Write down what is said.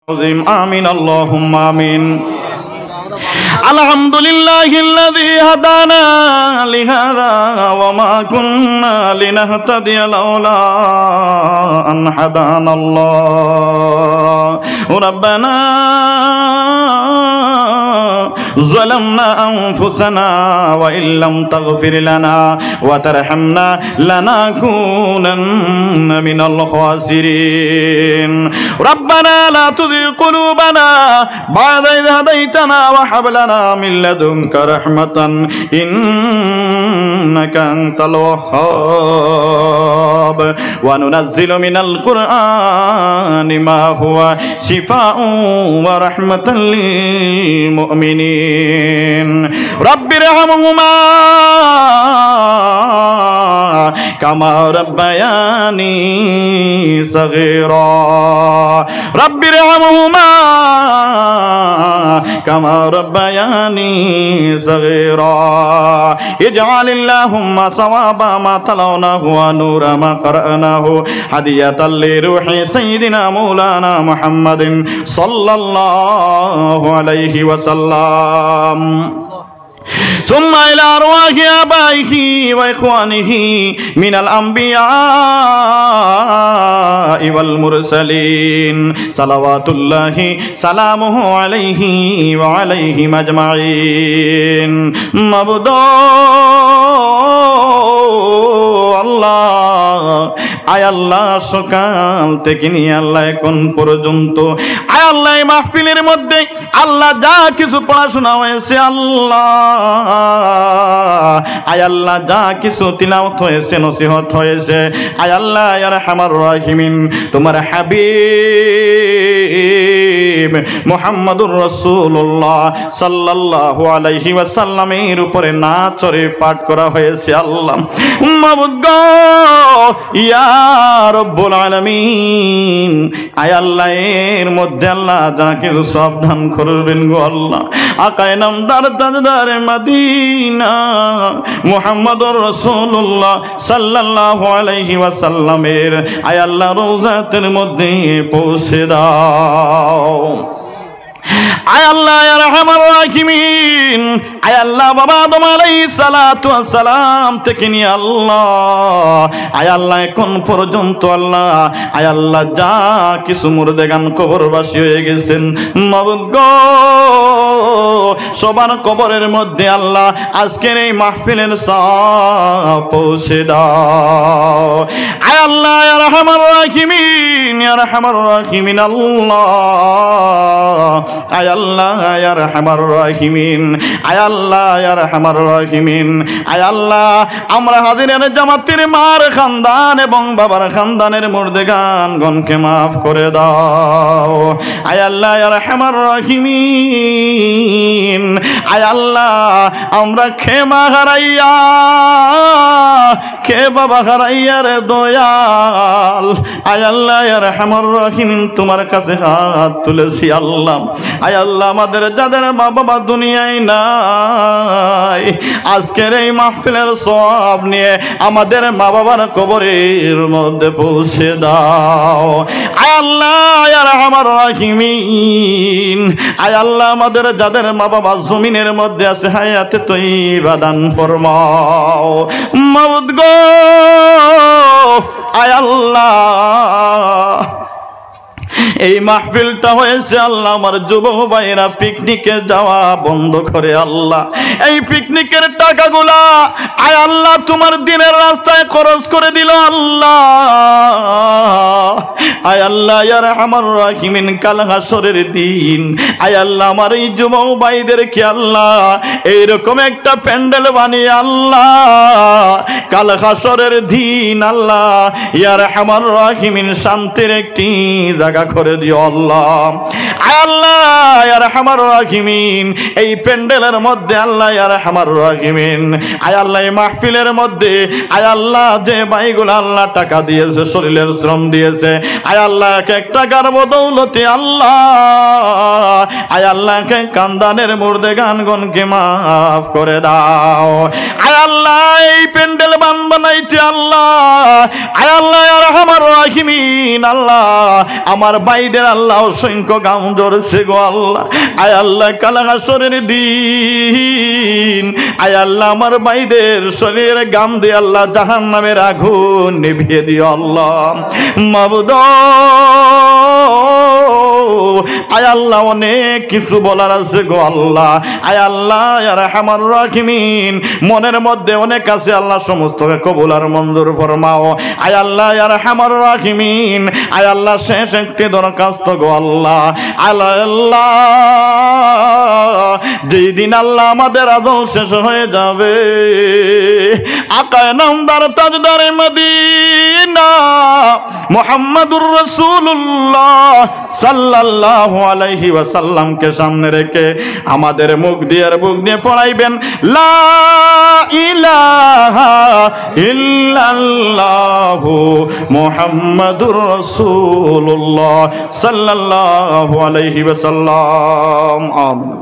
آمين اللهم آمين الحمد لله الذي هدانا لهذا وما كنا لنهتدي لولا أن هدانا الله ربنا ظلمنا أنفسنا وإن لم تغفر لنا وترحمنا لنكونن من الخاسرين ربنا لا تزغ قلوبنا بعد إذ هديتنا وهب لنا من لدنك رحمة إنك أنت الوهاب وننزل من القرآن ما هو شفاء ورحمة للمؤمنين رب ارحمهما كما ربياني صغيرا رب ارحمهما كما ربياني صغيرا اجعل اللهم ثواب ما تلوناه ونور ما قرأناه هدية لروح سيدنا مولانا محمد صلى الله عليه وسلم ثم إلى أرواح آبائه وإخوانه من الأنبياء والمرسلين صلوات الله سلامه عليه وعليهم أجمعين معبود আল্লাহ আয় আল্লাহ সকাল থেকে নিয়ে আল্লাহ এখন পর্যন্ত আয় আল্লাহ এই মাহফিলের মধ্যে আল্লাহ যা কিছু পড়াশোনা হয়েছে আল্লাহ আয় আল্লাহ যা কিছু তিলাওয়াত হয়েছে নসিহত হয়েছে আয় আল্লাহ ইয়া আরহামার রাহিমিন তোমার হাবিব মুহাম্মদুর রাসূলুল্লাহ সাল্লাল্লাহু আলাইহি ওয়াসাল্লামের উপরে নাচরে পাঠ করা হয়েছে আল্লাহ মাবুদ গো ইয়া রব্বুল আলামিন আয় আল্লাহ এর মধ্যে আল্লাহ যা কিছু সাবধান করবেন গো আল্লাহ আকায়ে নামদার তাজদার মদিনা মুহাম্মদুর রাসূলুল্লাহ সাল্লাল্লাহু আলাইহি ওয়াসাল্লামের আয় আল্লাহ রওজাতের মধ্যে পৌঁছে দাও আয় আল্লাহ ইয়া আরহামার রাহিমিন আয় আল্লাহ বাবা আদম আলাইহিস সালাতু ওয়াস সালাম থেকে নিয়ে আল্লাহ আয় আল্লাহ এখন পর্যন্ত আল্লাহ আয় আল্লাহ যা কিছু মুর্দেগান কবরবাসী হয়ে গেছেন মাবুদ গো সবার কবরের মধ্যে আল্লাহ আজকের এই মাহফিলের সওয়াব পৌঁছে দাও আয় আল্লাহ ইয়া আরহামার রাহিমিন ইয়া আরহামার রাহিমিন আল্লাহ আয় আল্লাহ ইয়া আরহামার রাহিমিন আয় আল্লাহ ইয়া আরহামার রাহিমিন আয় আল্লাহ আমরা হাজিরের জামাতের মার খানদান এবং বাবার খানদানের মুর্দেগান গণকে মাফ করে দাও আয় আল্লাহ ইয়া আরহামার রাহিমিন আয় আল্লাহ আমরা ক্ষমা হারাইয়া কে বাবা হারাইয়া রে দয়াল আয় আল্লাহ ইয়া আরহামার রাহিমিন তোমার কাছে হাত তুলেছি আল্লাহ আয় আল্লাহ আমাদের যাদের মা বাবা দুনিয়ায় নাই আজকের এই মাহফিলের সওয়াব নিয়ে আমাদের মা বাবার কবরের মধ্যে পৌঁছে দাও আয় আল্লাহ ইয়া আরহামার রাহিমিন আয় আল্লাহ আমাদের যাদের মা বাবা জমিনের মধ্যে আছে হায়াতে তয়্যিবা দান ফরমাও মাবুদ গো আয় আল্লাহ এই মাহফিলটা হয়েছে আল্লাহ আমার যুবক ভাইরা পিকনিকে যাওয়া বন্ধ করে আল্লাহ এই পিকনিকের টাকাগুলা আয় আল্লাহ তোমার দিনের রাস্তায় খরচ করে দিল আল্লাহ আয় আল্লাহ ইয়া আরহামার রাহিমিন কাল হাসরের দিন আয় আল্লাহ আমার এই যুবক ভাইদেরকে আল্লাহ এইরকম একটা প্যান্ডেল বানিয়ে আল্লাহ কাল হাসরের দিন আল্লাহ ইয়া আরহামার রাহিমিন শান্তির একটি জায়গা করে দিও আল্লাহ আয় আল্লাহ ইয়া আরহামার রাহিমিন এই প্যান্ডেলের মধ্যে আল্লাহ ইয়া আরহামার রাহিমিন আয় আল্লাহ এই মাহফিলের মধ্যে আয় আল্লাহ যে ভাইগুলো আল্লাহ টাকা দিয়েছে শরীরের শ্রম দিয়েছে আয় আল্লাহ এক এক টাকার বদৌলতে আল্লাহ আয় আল্লাহকে কান্দানের মুর্দেগান গণকে মাফ করে দাও আয় আল্লাহ এই প্যান্ডেল বানাইতে আল্লাহ আয় আল্লাহ ইয়া আরহামার রাহিমিন আল্লাহ আমার ভাইদের আল্লাহ অসংখ্য গাম ধরেছে গো আল্লাহ। আয় আল্লাহ কাল হাসরের দিন আয় আল্লাহ আমার ভাইদের শরীরে গাম দিয়ে আল্লাহ জাহান্নামের আগুন নিভিয়ে দিও আল্লাহ। মাবুদ আয় আল্লাহ অনেক কিছু বলার আছে গো আল্লাহ। আয় আল্লাহ ইয়া রাহমানুর রাহিমিন মনের মধ্যে অনেক আছে আল্লাহ, সমস্তকে কবুল আর মঞ্জুর ফরমাও। আয় আল্লাহ ইয়া রাহমানুর রাহিমিন আয় আল্লাহ শেষ একটি দরখাস্ত গো আল্লাহ। আল্লাহ যেই দিন আল্লাহ আমাদের আদল শেষ হয়ে যাবে, আকায়ে নামদার তাজদারে মদিনা মুহাম্মাদুর রাসূলুল্লাহ সাল্লাল্লাহু আলাইহি ওয়াসাল্লামকে সামনে রেখে আমাদের মুখ দিয়ে আর বুক দিয়ে পড়াইবেন লা ইলাহা ইল্লাল্লাহু মুহাম্মাদুর রাসূলুল্লাহ সাল্লাল্লাহু আলাইহি ওয়াসাল্লাম। আমিন।